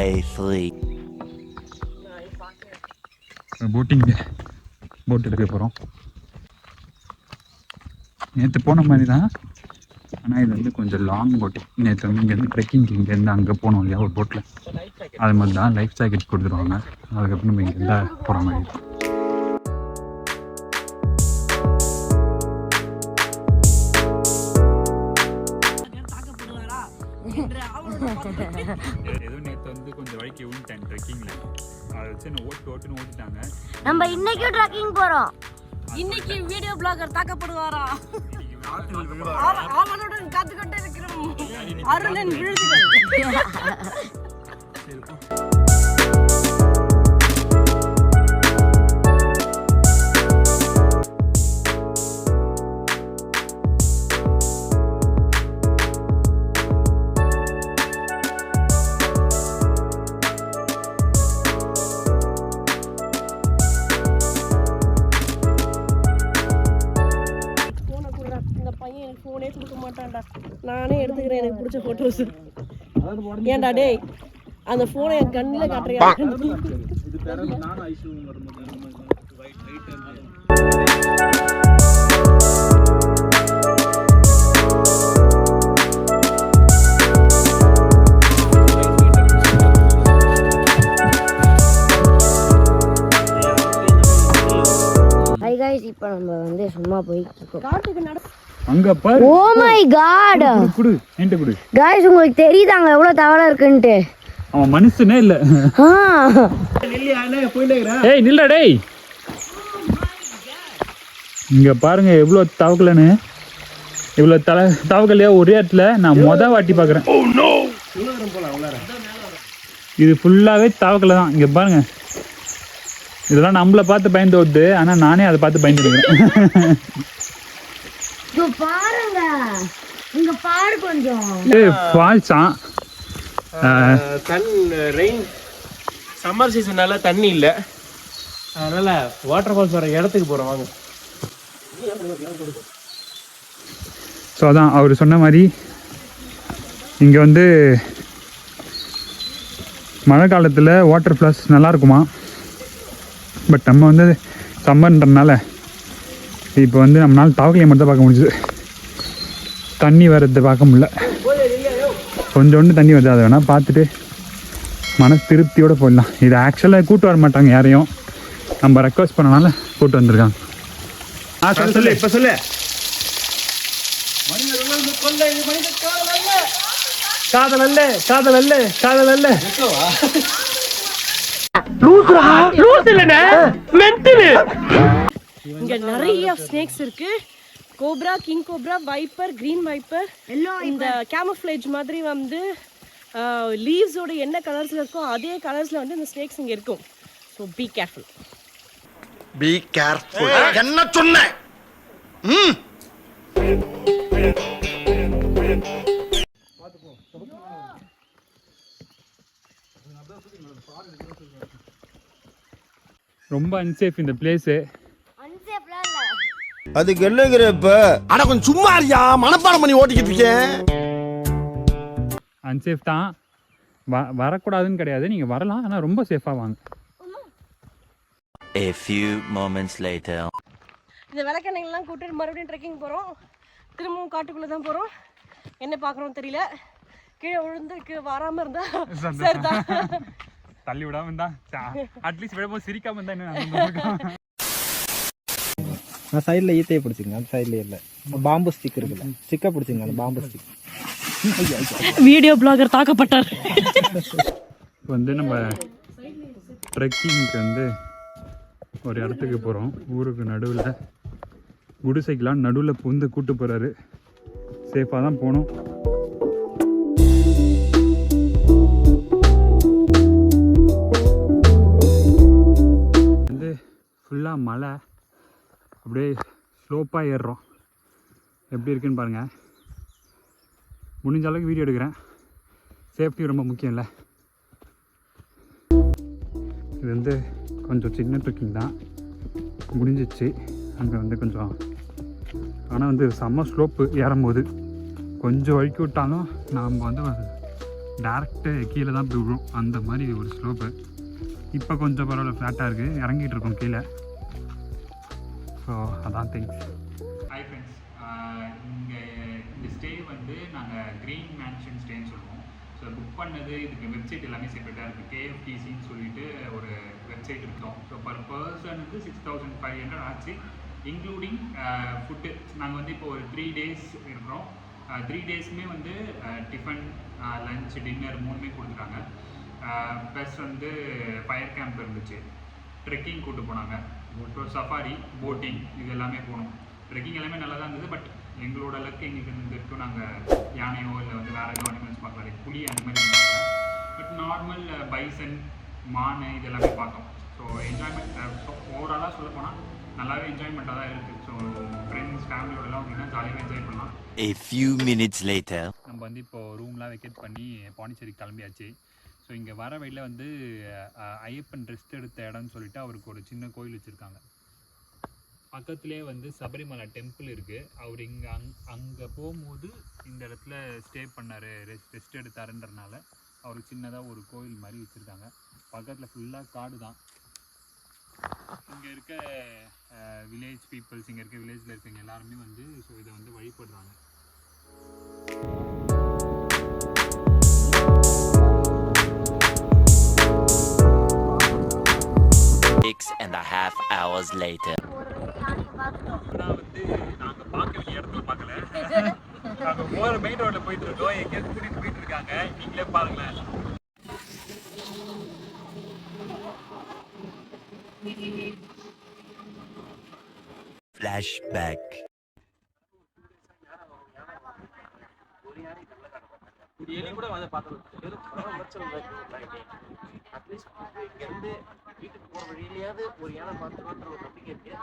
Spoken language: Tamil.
Day 3. போட் எடுக்க போகிறோம். நேற்று போன மாதிரி தான், ஆனால் இது வந்து கொஞ்சம் லாங் போட்டிங். நேற்று வந்து இங்கேருந்து ட்ரெக்கிங்க்கு இங்கேருந்து அங்கே போனோம் இல்லையா ஒரு போட்டில், அது மாதிரி தான் லைஃப் ஜாக்கெட் கொடுத்துருவாங்க. அதுக்கப்புறம் நம்ம இங்கேருந்து போகிற மாதிரி இருக்கும். ஏதோ நேற்று வந்து கொஞ்சம் வழிக்கு விழுந்துட்டேன் ட்ரெக்கிங்கில், அதை வச்சு என்ன ஓட்டுன்னு ஓட்டிட்டாங்க. நம்ம இன்னைக்கும் ட்ரெக்கிங் போகிறோம். இன்னைக்கு வீடியோ பிளாகர் தாக்கப்படுவாரா? அவனுடன் காத்துக்கிட்டே இருக்கிறோம். அருணன் விழுதுகள். போனே கொடுக்க மாட்டான்டா, நானே எடுத்துக்கிறேன் எனக்கு பிடிச்ச போட்டோஸ். ஏன்டா டேய், அந்த போனை என் கண்ணில் காட்டுறியா? ஹாய் गाइस, இப்போ நம்ம வந்து சும்மா போய் காட்டுக்கு நட. அங்க பாரு. Oh my God. குடு என்கிட்ட குடு. गाइस, உங்களுக்கு தெரியுதாங்க எவ்வளவு தவளை இருக்குன்னு? அவன் மனுஷனே இல்ல. ஏய் நில்ல டேய். இங்க பாருங்க எவ்வளவு தவக்கலன்னு. இவ்வளவு தவக்கலையா ஒரே இடத்துல நான் வாட்டி பாக்குறேன். இது ஃபுல்லாவே தவக்கலை தான். இங்க பாருங்க, இதெல்லாம் நம்மள பார்த்து பயந்து ஓடுது, ஆனா நானே அதை பார்த்து பயந்துருக்கேன். பாருங்க, இங்க பாரு கொஞ்சம். ஃபால்ஸா? ரெயின் சம்மர் சீசனால தண்ணி இல்லை, அதனால வாட்டர் ஃபால்ஸ் வர இடத்துக்கு போகிறோம் வாங்க. ஸோ அதான் அவர் சொன்ன மாதிரி இங்கே வந்து மழை காலத்தில் வாட்டர் ஃபால்ஸ் நல்லா இருக்குமா. பட் நம்ம வந்து சம்மர்ன்றதுனால இப்போ வந்து நம்மளால் தவக்கலையை மட்டும் பார்க்க முடிஞ்சுது, தண்ணி வர்றதை பார்க்க முடியல. கொஞ்சோண்டு தண்ணி வருது, அதை வேணால் பார்த்துட்டு மனசு திருப்தியோடு போயிடலாம். இது ஆக்சுவலாக கூட்டு வர மாட்டாங்க யாரையும், நம்ம ரெக்வஸ்ட் பண்ணனால கூட்டு வந்திருக்காங்க. சொல்லு இப்போ சொல்லு. காதல் அல்ல, காதல் அல்ல, காதல் அல்ல. இங்க நிறைய ஸ்னேக்ஸ் இருக்கு. Cobra, king cobra, viper, green viper. இந்த கேமோஃப்ளேஜ் மாதிரி வந்து லீவ்ஸோட என்ன கலர்ஸ்ல இருக்கோ அதே கலர்ஸ்ல வந்து இந்த ஸ்னேக்ஸ் இங்க இருக்கும். So be careful. Be careful என்ன சொன்னேன்? ரொம்ப அன்சேஃப் இந்த பிளேஸு. அதுக்கு என்னங்கிறப்ப ஆனா கொஞ்சம் சும்மா இருக்கியா, மனப்பாடம் பண்ணி ஓட்டிக்கிட்டு இருக்கேன். அன்சேஃப் தான், வரக்கூடாதுன்னு கிடையாது, நீங்கள் வரலாம், ஆனால் ரொம்ப சேஃபாக வாங்க. A few moments later. இந்த விளக்கெண்ணெய்லாம் கூட்டிட்டு மறுபடியும் ட்ரெக்கிங் போகிறோம். திரும்பவும் காட்டுக்குள்ளே தான் போகிறோம். என்ன பார்க்குறோம் தெரியல. கீழே விழுந்து வராமல் இருந்தா சரிதான், தள்ளி விடாமல் இருந்தா அட்லீஸ்ட் விடவும் சிரிக்காமல் இருந்தா என்ன. நான் சைடில் ஈத்தையை பிடிச்சிங்க, அந்த சைடில் இல்லை பாம்பு ஸ்டிக் இருக்குல்ல, ஸ்டிக்கை பிடிச்சிங்க, அந்த பாம்பு ஸ்டிக். Video blogger தாக்கப்பட்டார். வந்து நம்ம ட்ரெக்கிங்க்கு வந்து ஒரு இடத்துக்கு போகிறோம். ஊருக்கு நடுவில் குடிசைக்கெலாம் நடுவில் புந்து கூட்டு போகிறாரு. சேஃபாக தான் போகணும். வந்து ஃபுல்லாக மலை, அப்படியே ஸ்லோப்பாக ஏறுறோம். எப்படி இருக்குன்னு பாருங்கள். முடிஞ்ச அளவுக்கு வீடியோ எடுக்கிறேன், சேஃப்டி ரொம்ப முக்கியம் இல்லை. இது வந்து கொஞ்சம் சின்ன ட்ரெக்கிங் தான், முடிஞ்சிச்சு. அங்கே வந்து கொஞ்சம், ஆனால் வந்து செம்ம ஸ்லோப்பு ஏறும்போது. கொஞ்சம் வழுக்கி விட்டாலும் நாம் வந்து டேரெக்டு கீழே தான் போய் விழும், அந்த மாதிரி ஒரு ஸ்லோப்பு. இப்போ கொஞ்சம் பரவாயில்ல, ஃப்ளாட்டாக இருக்குது, இறங்கிட்டு இருக்கோம் கீழே. ஸோ அதான் திங்ஸ். ஹாய் ஃப்ரெண்ட்ஸ், இங்கே இந்த ஸ்டே வந்து நாங்கள் க்ரீன் மேன்ஷன் ஸ்டேன்னு சொல்லுவோம். ஸோ புக் பண்ணது, இதுக்கு வெப்சைட் எல்லாமே செப்பரேட்டாக இருக்குது. KFTCன்னு சொல்லிட்டு ஒரு வெப்சைட் இருக்கோம். ஸோ பர் பர்சனுக்கு 6500 ஆச்சு, இன்க்ளூடிங் ஃபுட்டு. நாங்கள் வந்து இப்போ ஒரு 3 days இருக்கிறோம். 3 daysமே வந்து டிஃபன், லஞ்ச், டின்னர் 3மே கொடுத்துட்டாங்க. ப்ளஸ் வந்து ஃபயர் கேம்ப் இருந்துச்சு, ட்ரெக்கிங் கூப்பிட்டு போனாங்க, அப்புறம் சஃபாரி, போட்டிங், இது எல்லாமே போனோம். ட்ரெக்கிங் எல்லாமே நல்லா தான் இருந்தது. பட் எங்களோட லக்கு எங்களுக்கு இருந்திருக்கும், நாங்கள் யானையோ இல்லை வந்து வேறு ஏதோ அனிமல்ஸ் பார்க்கல, லைக் புலி அந்த மாதிரி பார்க்கல. பட் நார்மல் பைசன், மான் இது எல்லாமே பார்த்தோம். ஸோ என்ஜாய்மெண்ட், ஸோ ஓவராலாக சொல்ல போனால் நல்லாவே என்ஜாய்மெண்ட்டாக தான் இருக்குது. ஸோ ஃப்ரெண்ட்ஸ் ஃபேமிலியோடலாம் அப்படின்னா ஜாலியாக என்ஜாய் பண்ணலாம். A few minutes later. நம்ம வந்து இப்போது ரூம்லாம் வெக்கேட் பண்ணி பாண்டிச்சேரி கிளம்பியாச்சு. ஸோ இங்கே வர வழியில் வந்து ஐயப்பன் ரெஸ்ட் எடுத்த இடம்னு சொல்லிட்டு அவருக்கு ஒரு சின்ன கோயில் வச்சுருக்காங்க. பக்கத்துலேயே வந்து சபரிமலை டெம்பிள் இருக்குது. அவர் இங்கே அங்கே போகும்போது இந்த இடத்துல ஸ்டே பண்ணார், ரெஸ்ட் எடுத்தாருன்றனால அவருக்கு சின்னதாக ஒரு கோயில் மாதிரி வச்சுருக்காங்க. பக்கத்தில் ஃபுல்லாக காடு தான். இங்கே இருக்க வில்லேஜ் பீப்புள்ஸ், இங்கே இருக்க வில்லேஜில் இருக்கவங்க எல்லாருமே வந்து ஸோ இதை வந்து வழிபடுறாங்க. 6.5 hours later. நான் வந்து நாங்கள் பார்க்க வேண்டிய இடத்துல பார்க்கல, நாங்கள் போகிற மெயின் ரோட்டில் போயிட்டு இருக்கோம். எங்கேயாவது கூட்டிகிட்டு போயிட்டு இருக்காங்க, நீங்களே பாருங்களேன். Flashback. கூட வந்து பார்த்தோம். அட்லீஸ்ட் இங்கேருந்து வீட்டுக்கு போகிற வழியிலேயாவது ஒரு யானை பார்த்துருவோன்ற ஒரு நம்பிக்கை இருக்கு.